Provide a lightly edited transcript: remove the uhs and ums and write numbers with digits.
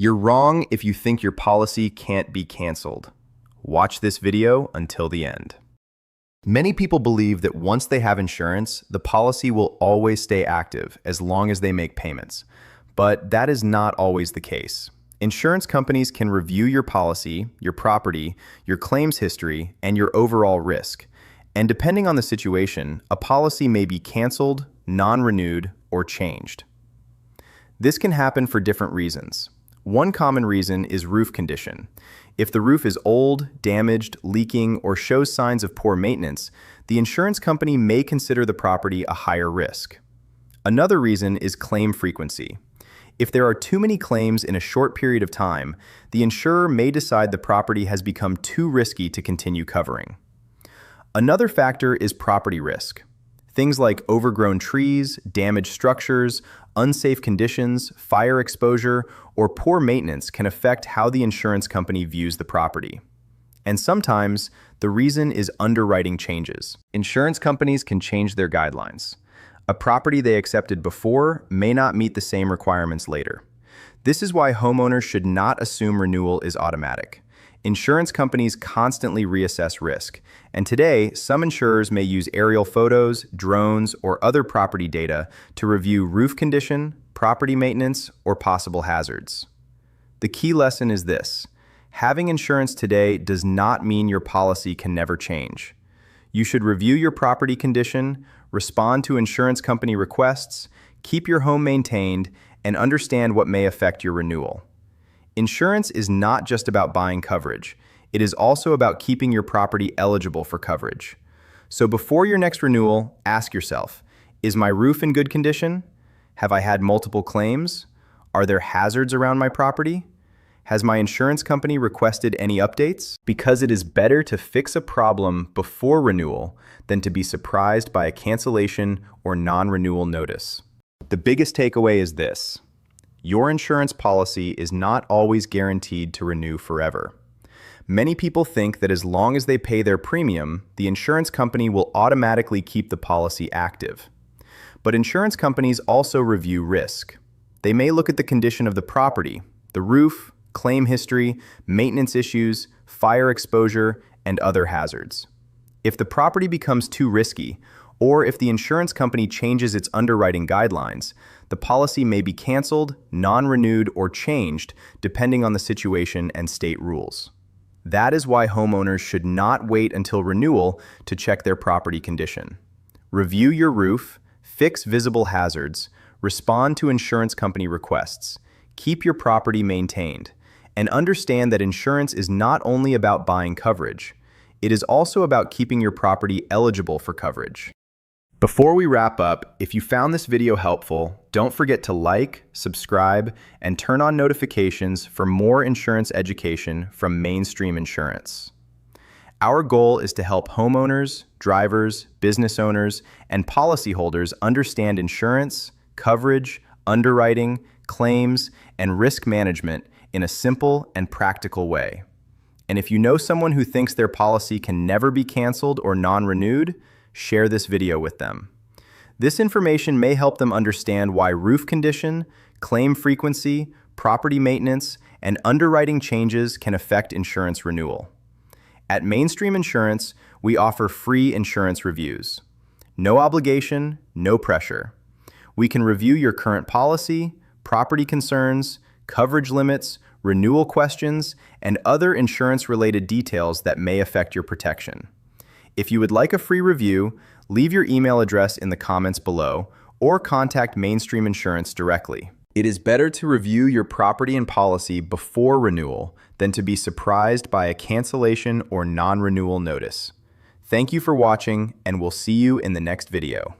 You're wrong if you think your policy can't be canceled. Watch this video until the end. Many people believe that once they have insurance, the policy will always stay active as long as they make payments. But that is not always the case. Insurance companies can review your policy, your property, your claims history, and your overall risk. And depending on the situation, a policy may be canceled, non-renewed, or changed. This can happen for different reasons. One common reason is roof condition. If the roof is old, damaged, leaking, or shows signs of poor maintenance, the insurance company may consider the property a higher risk. Another reason is claim frequency. If there are too many claims in a short period of time, the insurer may decide the property has become too risky to continue covering. Another factor is property risk. Things like overgrown trees, damaged structures, unsafe conditions, fire exposure, or poor maintenance can affect how the insurance company views the property. And sometimes, the reason is underwriting changes. Insurance companies can change their guidelines. A property they accepted before may not meet the same requirements later. This is why homeowners should not assume renewal is automatic. Insurance companies constantly reassess risk, and today, some insurers may use aerial photos, drones, or other property data to review roof condition, property maintenance, or possible hazards. The key lesson is this: having insurance today does not mean your policy can never change. You should review your property condition, respond to insurance company requests, keep your home maintained, and understand what may affect your renewal. Insurance is not just about buying coverage. It is also about keeping your property eligible for coverage. So before your next renewal, ask yourself, is my roof in good condition? Have I had multiple claims? Are there hazards around my property? Has my insurance company requested any updates? Because it is better to fix a problem before renewal than to be surprised by a cancellation or non-renewal notice. The biggest takeaway is this: your insurance policy is not always guaranteed to renew forever. Many people think that as long as they pay their premium, the insurance company will automatically keep the policy active. But insurance companies also review risk. They may look at the condition of the property, the roof, claim history, maintenance issues, fire exposure, and other hazards. If the property becomes too risky, or if the insurance company changes its underwriting guidelines, the policy may be canceled, non-renewed, or changed depending on the situation and state rules. That is why homeowners should not wait until renewal to check their property condition. Review your roof, fix visible hazards, respond to insurance company requests, keep your property maintained, and understand that insurance is not only about buying coverage, it is also about keeping your property eligible for coverage. Before we wrap up, if you found this video helpful, don't forget to like, subscribe, and turn on notifications for more insurance education from Mainstream Insurance. Our goal is to help homeowners, drivers, business owners, and policyholders understand insurance, coverage, underwriting, claims, and risk management in a simple and practical way. And if you know someone who thinks their policy can never be canceled or non-renewed, share this video with them. This information may help them understand why roof condition, claim frequency, property maintenance, and underwriting changes can affect insurance renewal. At Mainstream Insurance, we offer free insurance reviews. No obligation, no pressure. We can review your current policy, property concerns, coverage limits, renewal questions, and other insurance-related details that may affect your protection. If you would like a free review, leave your email address in the comments below or contact Mainstream Insurance directly. It is better to review your property and policy before renewal than to be surprised by a cancellation or non-renewal notice. Thank you for watching, and we'll see you in the next video.